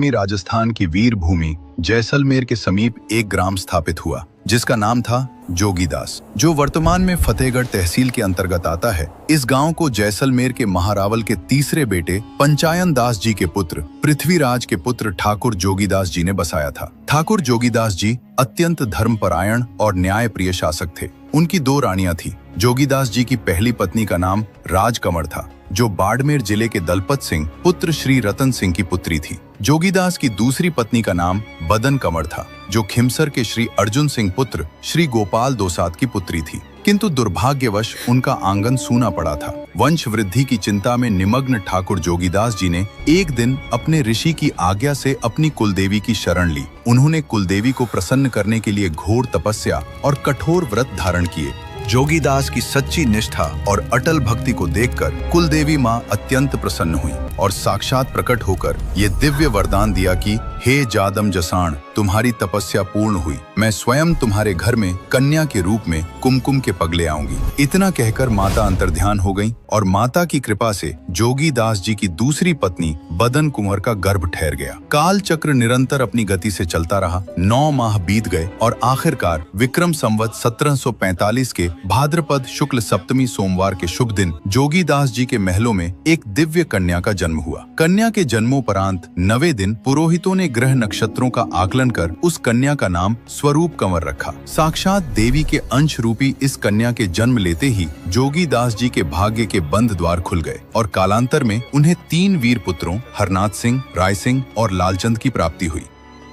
राजस्थान की वीर भूमि जैसलमेर के समीप एक ग्राम स्थापित हुआ जिसका नाम था जोगीदास, जो वर्तमान में फतेहगढ़ तहसील के अंतर्गत आता है। इस गांव को जैसलमेर के महारावल के तीसरे बेटे पंचायन दास जी के पुत्र पृथ्वीराज के पुत्र ठाकुर जोगीदास जी ने बसाया था। ठाकुर जोगीदास जी अत्यंत धर्मपरायण और न्यायप्रिय शासक थे। उनकी दो रानियां थीं। जोगीदास जी की पहली पत्नी का नाम राजकमर था, जो बाड़मेर जिले के दलपत सिंह पुत्र श्री रतन सिंह की पुत्री थी। जोगीदास की दूसरी पत्नी का नाम बदन कमर था, जो खिमसर के श्री अर्जुन सिंह पुत्र श्री गोपाल दोसात की पुत्री थी। किंतु दुर्भाग्यवश उनका आंगन सूना पड़ा था। वंश वृद्धि की चिंता में निमग्न ठाकुर जोगीदास जी ने एक दिन अपने ऋषि की आज्ञा से अपनी कुलदेवी की शरण ली। उन्होंने कुलदेवी को प्रसन्न करने के लिए घोर तपस्या और कठोर व्रत धारण किए। जोगीदास की सच्ची निष्ठा और अटल भक्ति को देखकर कुलदेवी मां अत्यंत प्रसन्न हुई और साक्षात प्रकट होकर ये दिव्य वरदान दिया कि हे जादम जसाण, तुम्हारी तपस्या पूर्ण हुई। मैं स्वयं तुम्हारे घर में कन्या के रूप में कुमकुम के पगले आऊंगी। इतना कहकर माता अंतर्ध्यान हो गईं और माता की कृपा से जोगीदास जी की दूसरी पत्नी बदन कुंवर का गर्भ ठहर गया। काल चक्र निरंतर अपनी गति से चलता रहा। 9 माह बीत गए और आखिरकार विक्रम संवत 1745 के भाद्रपद शुक्ल सप्तमी सोमवार के शुभ दिन जोगीदास जी के महलों में एक दिव्य कन्या का जन्म हुआ। कन्या के जन्मोपरांत 9वें दिन पुरोहितों ने ग्रह नक्षत्रों का आकलन कर उस कन्या का नाम स्वरूप कंवर रखा। साक्षात देवी के अंश रूपी इस कन्या के जन्म लेते ही जोगीदास जी के भाग्य के बंद द्वार खुल गए और कालांतर में उन्हें 3 वीर पुत्रों हरनाथ सिंह, राय सिंह और लालचंद की प्राप्ति हुई।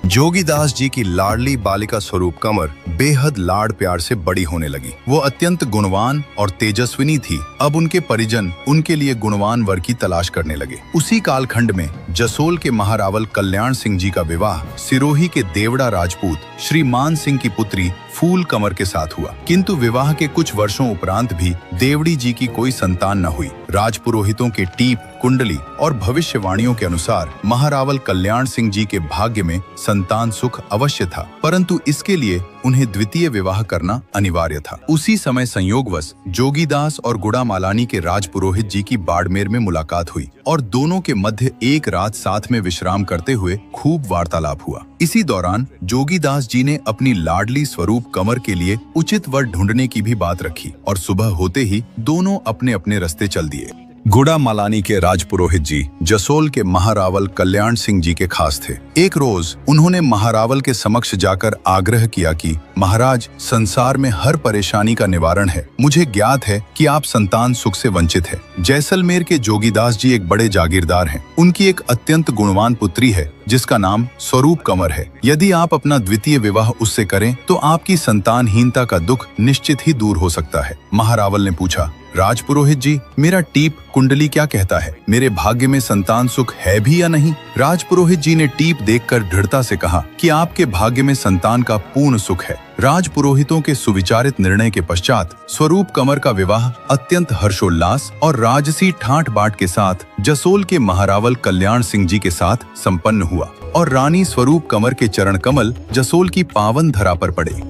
जोगीदास जी की लाडली बालिका स्वरूप कंवर बेहद लाड प्यार से बड़ी होने लगी। वो अत्यंत गुणवान और तेजस्विनी थी। अब उनके परिजन उनके लिए गुणवान वर की तलाश करने लगे। उसी कालखंड में जसोल के महारावल कल्याण सिंह जी का विवाह सिरोही के देवड़ा राजपूत श्री मान सिंह की पुत्री फूल कंवर के साथ हुआ। किंतु विवाह के कुछ वर्षों उपरांत भी देवड़ी जी की कोई संतान न हुई। राजपुरोहितों के टीप, कुंडली और भविष्यवाणियों के अनुसार महारावल कल्याण सिंह जी के भाग्य में संतान सुख अवश्य था, परंतु इसके लिए उन्हें द्वितीय विवाह करना अनिवार्य था। उसी समय संयोगवश जोगीदास और गुड़ामालानी के राजपुरोहित जी की बाड़मेर में मुलाकात हुई और दोनों के मध्य एक रात साथ में विश्राम करते हुए खूब वार्तालाप हुआ। इसी दौरान जोगीदास जी ने अपनी लाडली स्वरूप कंवर के लिए उचित वर ढूंढने की भी बात रखी और सुबह होते ही दोनों अपने अपने रास्ते चल दिए। गुड़ामालानी के राजपुरोहित जी जसोल के महारावल कल्याण सिंह जी के खास थे। एक रोज उन्होंने महारावल के समक्ष जाकर आग्रह किया कि महाराज, संसार में हर परेशानी का निवारण है। मुझे ज्ञात है कि आप संतान सुख से वंचित है। जैसलमेर के जोगीदास जी एक बड़े जागीरदार हैं। उनकी एक अत्यंत गुणवान पुत्री है जिसका नाम स्वरूप कंवर है। यदि आप अपना द्वितीय विवाह उससे करें तो आपकी संतानहीनता का दुख निश्चित ही दूर हो सकता है। महारावल ने पूछा, राजपुरोहित जी, मेरा टीप कुंडली क्या कहता है? मेरे भाग्य में संतान सुख है भी या नहीं? राजपुरोहित जी ने टीप देखकर दृढ़ता से कहा कि आपके भाग्य में संतान का पूर्ण सुख है। राजपुरोहितों के सुविचारित निर्णय के पश्चात स्वरूप कंवर का विवाह अत्यंत हर्षोल्लास और राजसी ठाट बाट के साथ जसोल के महारावल कल्याण सिंह जी के साथ संपन्न हुआ और रानी स्वरूप कंवर के चरण कमल जसोल की पावन धरा पर पड़े।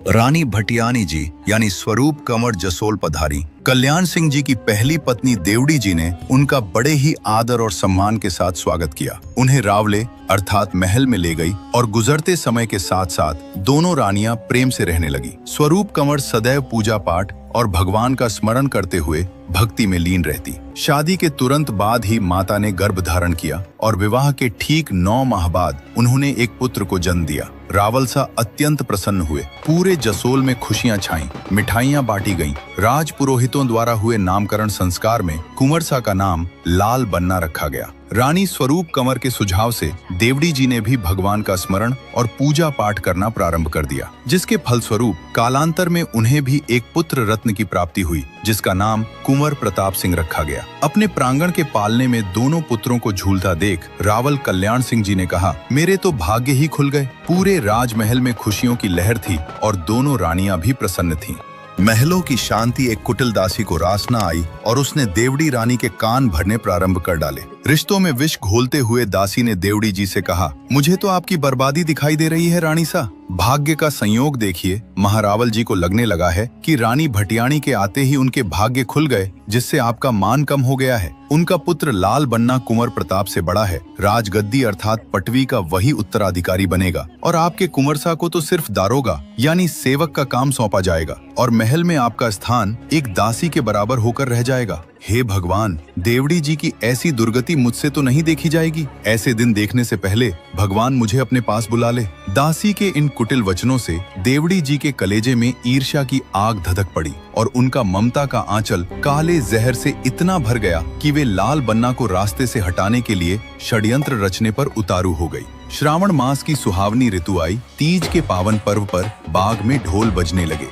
रानी भटियानी जी यानी स्वरूप कंवर जसोल पधारी। कल्याण सिंह जी की पहली पत्नी देवड़ी जी ने उनका बड़े ही आदर और सम्मान के साथ स्वागत किया। उन्हें रावले अर्थात महल में ले गई और गुजरते समय के साथ साथ दोनों रानियां प्रेम से रहने लगी। स्वरूप कंवर सदैव पूजा पाठ और भगवान का स्मरण करते हुए भक्ति में लीन रहती। शादी के तुरंत बाद ही माता ने गर्भ धारण किया और विवाह के ठीक 9 माह बाद उन्होंने एक पुत्र को जन्म दिया। रावल सा अत्यंत प्रसन्न हुए। पूरे जसोल में खुशियां छाईं, मिठाइयां बांटी गईं। राजपुरोहितों द्वारा हुए नामकरण संस्कार में कुंवर सा का नाम लाल बन्ना रखा गया। रानी स्वरूप कंवर के सुझाव से देवड़ी जी ने भी भगवान का स्मरण और पूजा पाठ करना प्रारंभ कर दिया, जिसके फलस्वरूप कालांतर में उन्हें भी एक पुत्र रत्न की प्राप्ति हुई जिसका नाम कुंवर प्रताप सिंह रखा गया। अपने प्रांगण के पालने में दोनों पुत्रों को झूलता देख रावल कल्याण सिंह जी ने कहा, मेरे तो भाग्य ही खुल गए। पूरे राजमहल में खुशियों की लहर थी और दोनों रानियां भी प्रसन्न थीं। महलों की शांति एक कुटिल दासी को रास न आई और उसने देवड़ी रानी के कान भरने प्रारंभ कर डाले। रिश्तों में विष घोलते हुए दासी ने देवड़ी जी से कहा, मुझे तो आपकी बर्बादी दिखाई दे रही है रानी सा। भाग्य का संयोग देखिए, महारावल जी को लगने लगा है कि रानी भटियाणी के आते ही उनके भाग्य खुल गए, जिससे आपका मान कम हो गया है। उनका पुत्र लाल बन्ना कुंवर प्रताप से बड़ा है, राजगद्दी अर्थात पटवी का वही उत्तराधिकारी बनेगा और आपके कुंवरसा को तो सिर्फ दारोगा यानी सेवक का काम सौंपा जाएगा और महल में आपका स्थान एक दासी के बराबर होकर रह जाएगा। हे भगवान, देवड़ी जी की ऐसी दुर्गति मुझसे तो नहीं देखी जाएगी। ऐसे दिन देखने से पहले भगवान मुझे अपने पास बुला ले। दासी के इन कुटिल वचनों से देवड़ी जी के कलेजे में ईर्ष्या की आग धधक पड़ी और उनका ममता का आंचल काले जहर से इतना भर गया कि वे लाल बन्ना को रास्ते से हटाने के लिए षड्यंत्र रचने पर उतारू हो गई। श्रावण मास की सुहावनी ऋतु आई। तीज के पावन पर्व पर बाग में ढोल बजने लगे।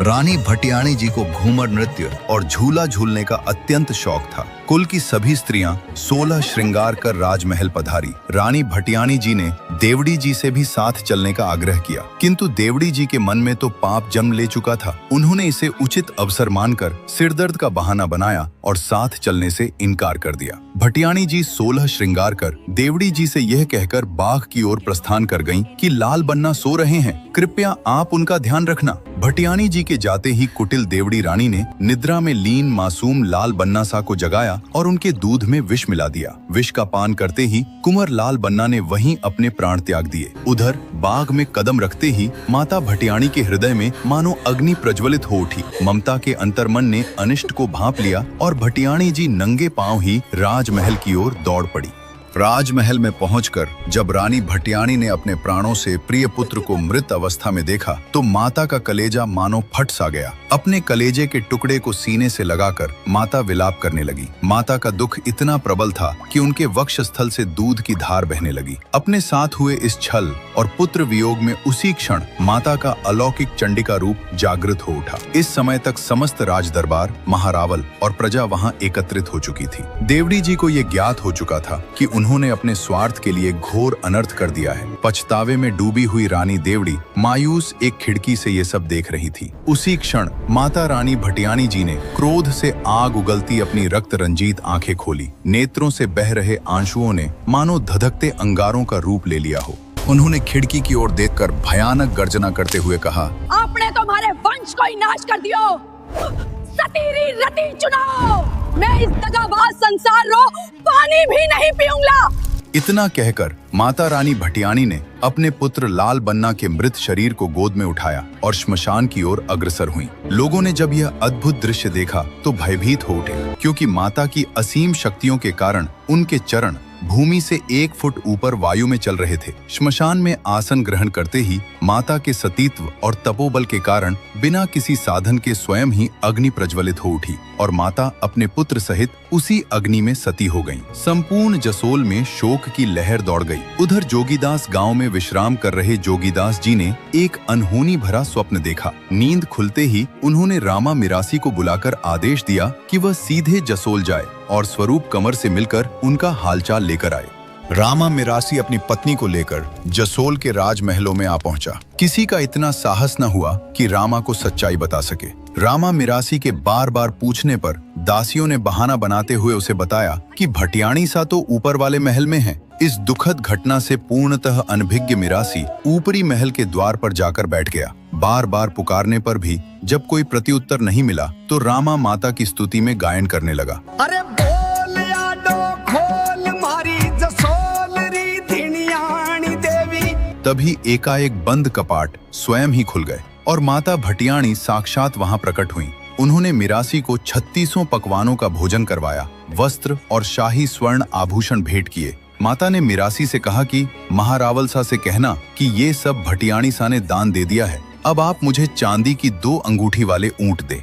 रानी भटियाणी जी को घूमर नृत्य और झूला झूलने का अत्यंत शौक था। कुल की सभी स्त्रियां 16 श्रृंगार कर राजमहल पधारी। रानी भटियाणी जी ने देवड़ी जी से भी साथ चलने का आग्रह किया, किंतु देवड़ी जी के मन में तो पाप जन्म ले चुका था। उन्होंने इसे उचित अवसर मानकर सिरदर्द का बहाना बनाया और साथ चलने से इनकार कर दिया। भटियाणी जी 16 श्रृंगार कर देवड़ी जी से यह कहकर बाग की ओर प्रस्थान कर गईं कि लाल बन्ना सो रहे हैं, कृपया आप उनका ध्यान रखना। भटियाणी जी के जाते ही कुटिल देवड़ी रानी ने निद्रा में लीन मासूम लाल बन्ना सा को जगाया और उनके दूध में विष मिला दिया। विष का पान करते ही कुंवर लाल बन्ना ने वहीं अपने प्राण त्याग दिए। उधर बाग में कदम रखते ही माता भटियाणी के हृदय में मानो अग्नि प्रज्वलित हो उठी। ममता के अंतर्मन ने अनिष्ट को भांप लिया और भटियाणी जी नंगे पांव ही राजमहल की ओर दौड़ पड़ी। राजमहल में पहुंचकर जब रानी भटियाणी ने अपने प्राणों से प्रिय पुत्र को मृत अवस्था में देखा तो माता का कलेजा मानो फट सा गया। अपने कलेजे के टुकड़े को सीने से लगाकर माता विलाप करने लगी। माता का दुख इतना प्रबल था कि उनके वक्षस्थल से दूध की धार बहने लगी। अपने साथ हुए इस छल और पुत्र वियोग में उसी क्षण माता का अलौकिक चंडिका रूप जागृत हो उठा। इस समय तक समस्त राजदरबार, महारावल और प्रजा वहां एकत्रित हो चुकी थी। देवड़ी जी को ये ज्ञात हो चुका था कि उन्होंने अपने स्वार्थ के लिए घोर अनर्थ कर दिया है। पछतावे में डूबी हुई रानी देवड़ी मायूस एक खिड़की से ये सब देख रही थी। उसी क्षण माता रानी भटियाणी जी ने क्रोध से आग उगलती अपनी रक्त रंजीत आंखें खोली। नेत्रों से बह रहे आंसुओं ने मानो धधकते अंगारों का रूप ले लिया हो। उन्होंने खिड़की की ओर देखकर भयानक गर्जना करते हुए कहा, आपने तो हमारे वंश को ही नाश कर दियो। सतीरी रति चुनाव, मैं इस दगाबाज संसार रो पानी भी नहीं पीऊंगा। इतना कहकर माता रानी भटियाणी ने अपने पुत्र लाल बन्ना के मृत शरीर को गोद में उठाया और श्मशान की ओर अग्रसर हुई। लोगों ने जब यह अद्भुत दृश्य देखा तो भयभीत हो उठे, क्योंकि माता की असीम शक्तियों के कारण उनके चरण भूमि से 1 फुट ऊपर वायु में चल रहे थे। श्मशान में आसन ग्रहण करते ही माता के सतीत्व और तपोबल के कारण बिना किसी साधन के स्वयं ही अग्नि प्रज्वलित हो उठी और माता अपने पुत्र सहित उसी अग्नि में सती हो गईं। संपूर्ण जसोल में शोक की लहर दौड़ गई। उधर जोगीदास गांव में विश्राम कर रहे जोगीदास जी ने एक अनहोनी भरा स्वप्न देखा। नींद खुलते ही उन्होंने रामा मिरासी को बुलाकर आदेश दिया कि वह सीधे जसोल जाए और स्वरूप कंवर से मिलकर उनका हालचाल लेकर आए। रामा मिरासी अपनी पत्नी को लेकर जसोल के राजमहलों में आ पहुंचा। किसी का इतना साहस न हुआ कि रामा को सच्चाई बता सके। रामा मिरासी के बार बार पूछने पर दासियों ने बहाना बनाते हुए उसे बताया कि भटियाणी सा तो ऊपर वाले महल में है। इस दुखद घटना से पूर्णतः अनभिज्ञ मिरासी ऊपरी महल के द्वार पर जाकर बैठ गया। बार बार पुकारने पर भी जब कोई प्रत्युत्तर नहीं मिला तो रामा माता की स्तुति में गायन करने लगा। अरे बोल यादो खोल मारी जसोल री धिनियाणी देवी। तभी एकाएक बंद कपाट स्वयं ही खुल गए और माता भटियाणी साक्षात वहां प्रकट हुई। उन्होंने मिरासी को 36 पकवानों का भोजन करवाया, वस्त्र और शाही स्वर्ण आभूषण भेंट किए। माता ने मिरासी से कहा कि महारावल सा से कहना कि ये सब भटियाणी सा ने दान दे दिया है। अब आप मुझे चांदी की 2 अंगूठी वाले ऊंट दे।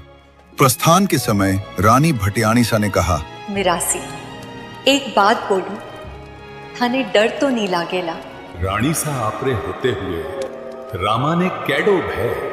प्रस्थान के समय रानी भटियाणी सा ने कहा, मिरासी एक बात बोलूं, थाने डर तो नहीं लागेला। रानी सा आपरे होते हुए रामा ने कैडो भय।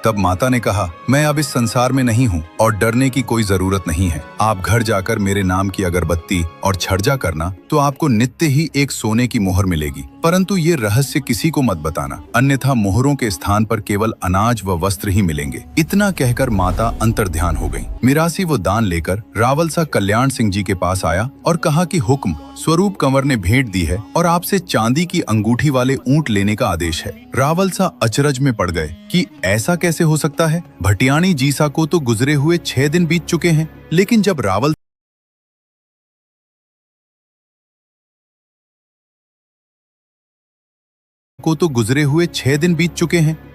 तब माता ने कहा, मैं अब इस संसार में नहीं हूँ और डरने की कोई जरूरत नहीं है। आप घर जाकर मेरे नाम की अगरबत्ती और छर्जा करना तो आपको नित्य ही एक सोने की मोहर मिलेगी, परंतु ये रहस्य किसी को मत बताना, अन्यथा मोहरों के स्थान पर केवल अनाज व वस्त्र ही मिलेंगे। इतना कहकर माता अंतर्ध्यान हो गई। मिरासी वो दान लेकर रावलसा कल्याण सिंह जी के पास आया और कहा कि हुक्म, स्वरूप कंवर ने भेंट दी है और आपसे चांदी की अंगूठी वाले ऊंट लेने का आदेश है। रावलसा अचरज में पड़ गए कि ऐसा कैसे हो सकता है। भटियाणी जीसा को तो गुजरे हुए 6 दिन बीत चुके हैं, लेकिन जब रावल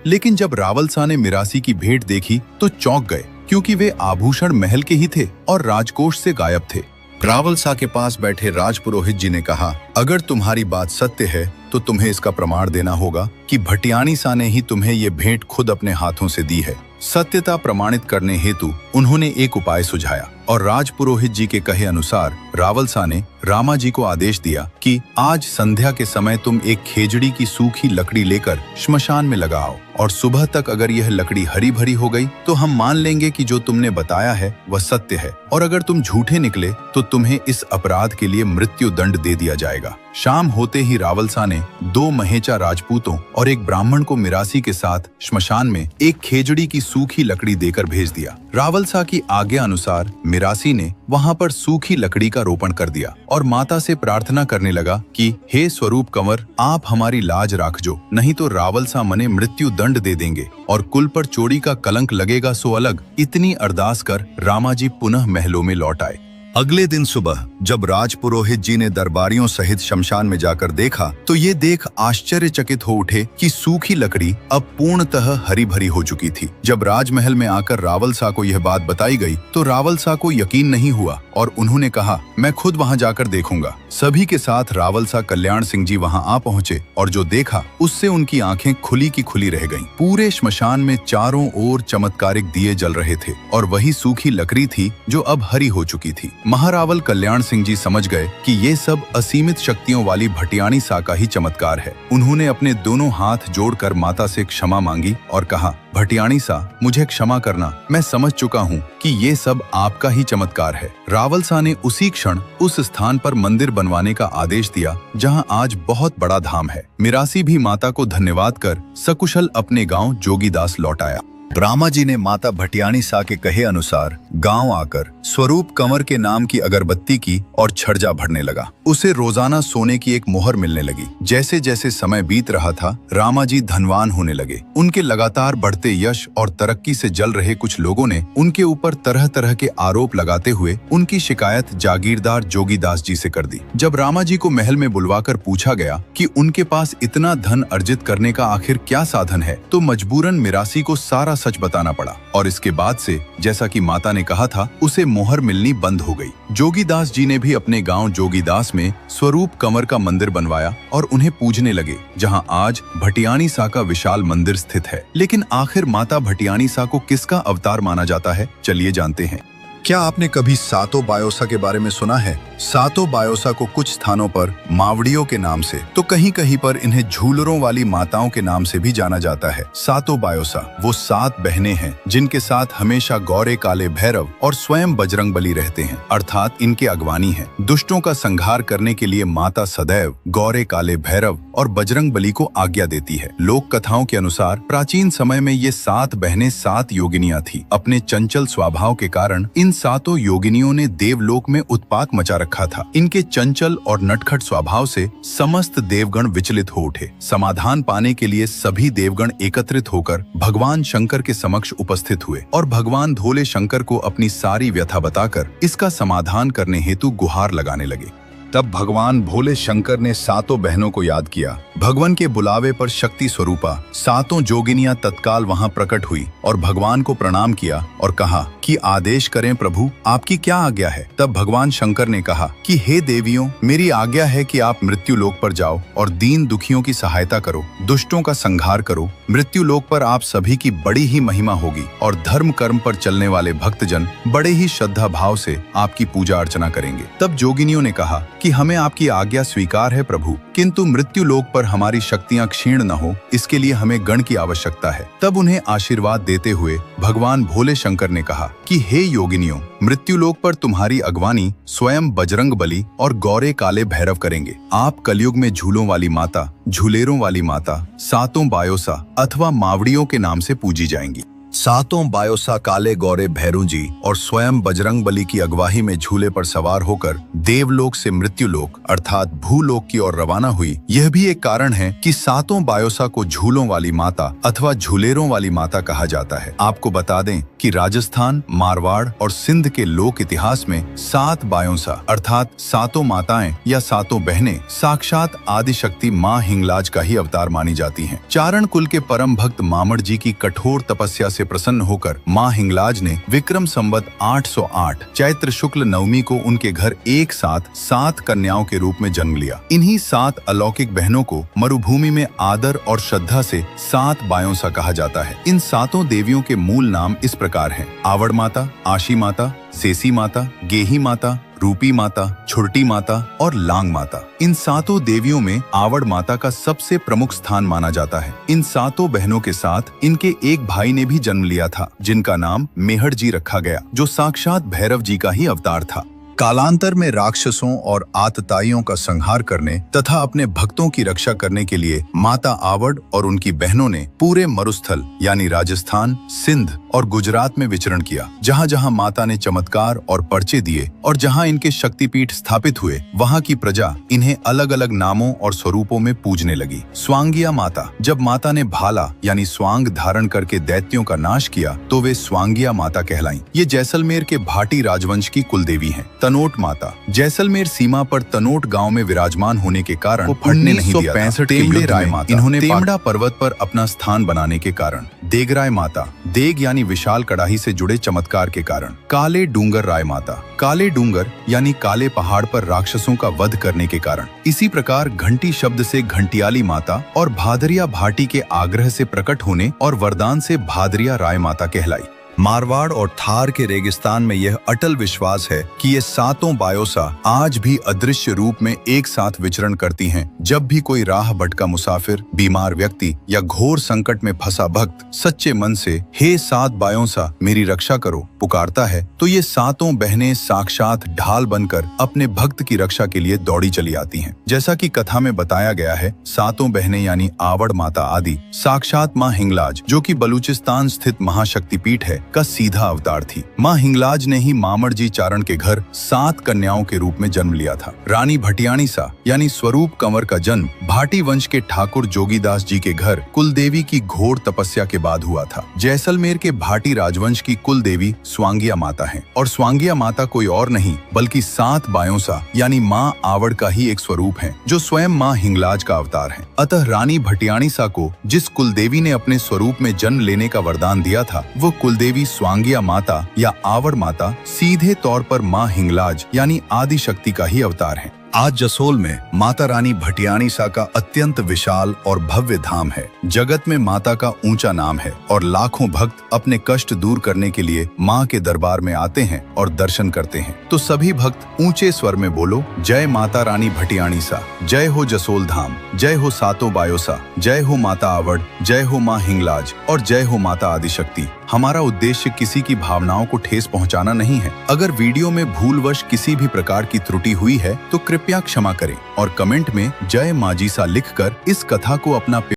लेकिन जब रावलसा ने मिरासी की भेंट देखी तो चौंक गए, क्योंकि वे आभूषण महल के ही थे और राजकोष से गायब थे। रावलसा के पास बैठे राजपुरोहित जी ने कहा, अगर तुम्हारी बात सत्य है तो तुम्हें इसका प्रमाण देना होगा कि भटियाणी सा ने ही तुम्हें ये भेंट खुद अपने हाथों से दी है। सत्यता प्रमाणित करने हेतु उन्होंने एक उपाय सुझाया और राजपुरोहित जी के कहे अनुसार रावलसा ने रामा जी को आदेश दिया कि आज संध्या के समय तुम एक खेजड़ी की सूखी लकड़ी लेकर श्मशान में लगाओ और सुबह तक अगर यह लकड़ी हरी भरी हो गई तो हम मान लेंगे कि जो तुमने बताया है वह सत्य है, और अगर तुम झूठे निकले तो तुम्हें इस अपराध के लिए मृत्यु दंड दे दिया जाएगा। शाम होते ही रावलसा ने 2 महेचा राजपूतों और एक ब्राह्मण को मिरासी के साथ श्मशान में एक खेजड़ी की सूखी लकड़ी देकर भेज दिया। रावलसा की आज्ञा अनुसार मिरासी ने वहां पर सूखी लकड़ी का रोपण कर दिया और माता से प्रार्थना करने लगा कि हे स्वरूप कंवर, आप हमारी लाज राखजो, नहीं तो रावलसा मने मृत्यु दंड दे देंगे और कुल पर चोरी का कलंक लगेगा सो अलग। इतनी अरदास कर रामाजी पुनः महलों में लौट आए। अगले दिन सुबह जब राजपुरोहित जी ने दरबारियों सहित शमशान में जाकर देखा तो ये देख आश्चर्यचकित हो उठे कि सूखी लकड़ी अब पूर्णतः हरी भरी हो चुकी थी। जब राजमहल में आकर रावलसा को यह बात बताई गई तो रावलसा को यकीन नहीं हुआ और उन्होंने कहा, मैं खुद वहां जाकर देखूंगा। सभी के साथ रावलसा कल्याण सिंह जी वहां आ पहुंचे और जो देखा उससे उनकी आंखें खुली की खुली रह गईं। पूरे श्मशान में चारों ओर चमत्कारिक दिए जल रहे थे और वही सूखी लकड़ी थी जो अब हरी हो चुकी थी। महारावल कल्याण सिंह जी समझ गए कि ये सब असीमित शक्तियों वाली भटियाणी सा का ही चमत्कार है। उन्होंने अपने दोनों हाथ जोड़कर माता से क्षमा मांगी और कहा, भटियाणी सा, मुझे क्षमा करना, मैं समझ चुका हूँ कि ये सब आपका ही चमत्कार है। रावलसा ने उसी क्षण उस स्थान पर मंदिर बनवाने का आदेश दिया जहाँ आज बहुत बड़ा धाम है। मिरासी भी माता को धन्यवाद कर सकुशल अपने गांव जोगीदास लौट आया। रामा जी ने माता भटियाणी सा के कहे अनुसार गांव आकर स्वरूप कंवर के नाम की अगरबत्ती की और छर्जा भरने लगा। उसे रोजाना सोने की एक मोहर मिलने लगी। जैसे जैसे समय बीत रहा था, रामा जी धनवान होने लगे। उनके लगातार बढ़ते यश और तरक्की से जल रहे कुछ लोगों ने उनके ऊपर तरह तरह के आरोप लगाते हुए उनकी शिकायत जागीरदार जोगीदास जी से कर दी। जब रामा जी को महल में बुलवाकर पूछा गया कि उनके पास इतना धन अर्जित करने का आखिर क्या साधन है, तो मजबूरन मिरासी को सारा सच बताना पड़ा और इसके बाद से जैसा कि माता ने कहा था, उसे मोहर मिलनी बंद हो गई। जोगीदास जी ने भी अपने गांव जोगीदास में स्वरूप कंवर का मंदिर बनवाया और उन्हें पूजने लगे, जहां आज भटियाणी सा का विशाल मंदिर स्थित है। लेकिन आखिर माता भटियाणी सा को किसका अवतार माना जाता है, चलिए जानते हैं। क्या आपने कभी सातो बायोसा के बारे में सुना है? सातो बायोसा को कुछ स्थानों पर मावड़ियों के नाम से तो कहीं कहीं पर इन्हें झूलरों वाली माताओं के नाम से भी जाना जाता है। सातो बायोसा वो 7 बहनें हैं जिनके साथ हमेशा गौरे काले भैरव और स्वयं बजरंग बली रहते हैं, अर्थात इनके अगवानी हैं। दुष्टों का संहार करने के लिए माता सदैव गौरे काले भैरव और बजरंग बली को आज्ञा देती है। लोक कथाओं के अनुसार प्राचीन समय में ये 7 बहनें 7 योगिनियां थी। अपने चंचल स्वभाव के कारण इन 7 योगिनियों ने देवलोक में उत्पात मचा रखा था। इनके चंचल और नटखट स्वभाव से समस्त देवगण विचलित हो उठे। समाधान पाने के लिए सभी देवगण एकत्रित होकर भगवान शंकर के समक्ष उपस्थित हुए और भगवान भोले शंकर को अपनी सारी व्यथा बताकर इसका समाधान करने हेतु गुहार लगाने लगे। तब भगवान भोले शंकर ने 7 बहनों को याद किया। भगवान के बुलावे पर शक्ति स्वरूपा 7 जोगिनियां तत्काल वहां प्रकट हुई और भगवान को प्रणाम किया और कहा कि आदेश करें प्रभु, आपकी क्या आज्ञा है? तब भगवान शंकर ने कहा कि हे देवियों, मेरी आज्ञा है कि आप मृत्यु लोक पर जाओ और दीन दुखियों की सहायता करो, दुष्टों का संहार करो। मृत्यु लोक पर आप सभी की बड़ी ही महिमा होगी और धर्म कर्म पर चलने वाले भक्तजन बड़े ही श्रद्धा भाव से आपकी पूजा अर्चना करेंगे। तब जोगिनियों ने कहा कि हमें आपकी आज्ञा स्वीकार है प्रभु, किंतु मृत्यु लोक पर हमारी शक्तियां क्षीण न हो, इसके लिए हमें गण की आवश्यकता है। तब उन्हें आशीर्वाद देते हुए भगवान भोले शंकर ने कहा कि हे योगिनियों, मृत्यु लोक पर तुम्हारी अगवानी स्वयं बजरंग बली और गौरे काले भैरव करेंगे। आप कलयुग में झूलों वाली माता, झूलेरों वाली माता, सातों बायोसा अथवा मावड़ियों के नाम से पूजी जाएंगी। सातों बायोसा काले गौरे भैरू जी और स्वयं बजरंग बली की अगवाही में झूले पर सवार होकर देवलोक से मृत्युलोक अर्थात भूलोक की ओर रवाना हुई। यह भी एक कारण है कि सातों बायोसा को झूलों वाली माता अथवा झूलेरों वाली माता कहा जाता है। आपको बता दें कि राजस्थान, मारवाड़ और सिंध के लोक इतिहास में सात बायोसा अर्थात सातों माताएं या सातों बहनें साक्षात आदिशक्ति माँ हिंगलाज का ही अवतार मानी जाती हैं। चारण कुल के परम भक्त मामड़ जी की कठोर तपस्या से प्रसन्न होकर माँ हिंगलाज ने विक्रम संवत 808 चैत्र शुक्ल नवमी को उनके घर एक साथ 7 कन्याओं के रूप में जन्म लिया। इन्हीं 7 अलौकिक बहनों को मरुभूमि में आदर और श्रद्धा से 7 बायोसा कहा जाता है। इन सातों देवियों के मूल नाम इस प्रकार हैं: आवड़ माता, आशी माता, सेसी माता, गेही माता, रूपी माता, छुरटी माता और लांग माता। इन सातों देवियों में आवड़ माता का सबसे प्रमुख स्थान माना जाता है। इन सातों बहनों के साथ इनके एक भाई ने भी जन्म लिया था, जिनका नाम मेहड़ जी रखा गया, जो साक्षात भैरव जी का ही अवतार था। कालांतर में राक्षसों और आतताइयों का संहार करने तथा अपने भक्तों की रक्षा करने के लिए माता आवड़ और उनकी बहनों ने पूरे मरुस्थल यानी राजस्थान, सिंध और गुजरात में विचरण किया। जहाँ जहाँ माता ने चमत्कार और पर्चे दिए और जहाँ इनके शक्तिपीठ स्थापित हुए, वहाँ की प्रजा इन्हें अलग अलग नामों और स्वरूपों में पूजने लगी। स्वांगिया माता, जब माता ने भाला यानी स्वांग धारण करके दैत्यों का नाश किया तो वे स्वांगिया माता कहलाईं। ये जैसलमेर के भाटी राजवंश की कुलदेवी हैं। तनोट माता, जैसलमेर सीमा पर तनोट गांव में विराजमान होने के कारण वो फटने नहीं दिया था। तेमड़े राय माता, इन्होंने तेमड़ा पर्वत पर अपना स्थान बनाने के कारण। देगराय माता, देग यानी विशाल कड़ाही से जुड़े चमत्कार के कारण। काले डूंगर राय माता, काले डूंगर यानी काले पहाड़ पर राक्षसों का वध करने के कारण। इसी प्रकार घंटी शब्द से घंटियाली माता और भादरिया भाटी के आग्रह से प्रकट होने और वरदान से भादरिया राय माता कहलाई। मारवाड़ और थार के रेगिस्तान में यह अटल विश्वास है कि ये सातों बायोसा आज भी अदृश्य रूप में एक साथ विचरण करती हैं। जब भी कोई राह भटका मुसाफिर, बीमार व्यक्ति या घोर संकट में फंसा भक्त सच्चे मन से हे सात बायोसा मेरी रक्षा करो पुकारता है, तो ये सातों बहनें साक्षात ढाल बनकर अपने भक्त की रक्षा के लिए दौड़ी चली आती हैं। जैसा कि कथा में बताया गया है, सातों बहनें यानी आवड़ माता आदि साक्षात माँ हिंगलाज, जो कि बलूचिस्तान स्थित महाशक्तिपीठ है, का सीधा अवतार थी। माँ हिंगलाज ने ही मामड़ जी चारण के घर 7 कन्याओं के रूप में जन्म लिया था। रानी भटियाणी सा यानी स्वरूप कंवर का जन्म भाटी वंश के ठाकुर जोगीदास जी के घर कुलदेवी की घोर तपस्या के बाद हुआ था। जैसलमेर के भाटी राजवंश की कुलदेवी स्वांगिया माता है और स्वांगिया माता कोई और नहीं बल्कि 7 बायोसा यानी माँ आवड़ का ही एक स्वरूप है, जो स्वयं माँ हिंगलाज का अवतार है। अतः रानी भटियाणी सा को जिस कुलदेवी ने अपने स्वरूप में जन्म लेने का वरदान दिया था, वो कुलदेवी स्वांगिया माता या आवड़ माता सीधे तौर पर माँ हिंगलाज यानी आदि शक्ति का ही अवतार है। आज जसोल में माता रानी भटियाणी सा का अत्यंत विशाल और भव्य धाम है। जगत में माता का ऊंचा नाम है और लाखों भक्त अपने कष्ट दूर करने के लिए माँ के दरबार में आते हैं और दर्शन करते हैं। तो सभी भक्त ऊंचे स्वर में बोलो, जय माता रानी भटियाणी सा, जय हो जसोल धाम, जय हो सातों बायोसा, जय हो माता आवड़, जय हो माँ हिंगलाज और जय हो माता आदिशक्ति। हमारा उद्देश्य किसी की भावनाओं को ठेस पहुंचाना नहीं है। अगर वीडियो में भूलवश किसी भी प्रकार की त्रुटि हुई है तो कृपया क्षमा करें और कमेंट में जय माँ जी सा लिखकर इस कथा को अपना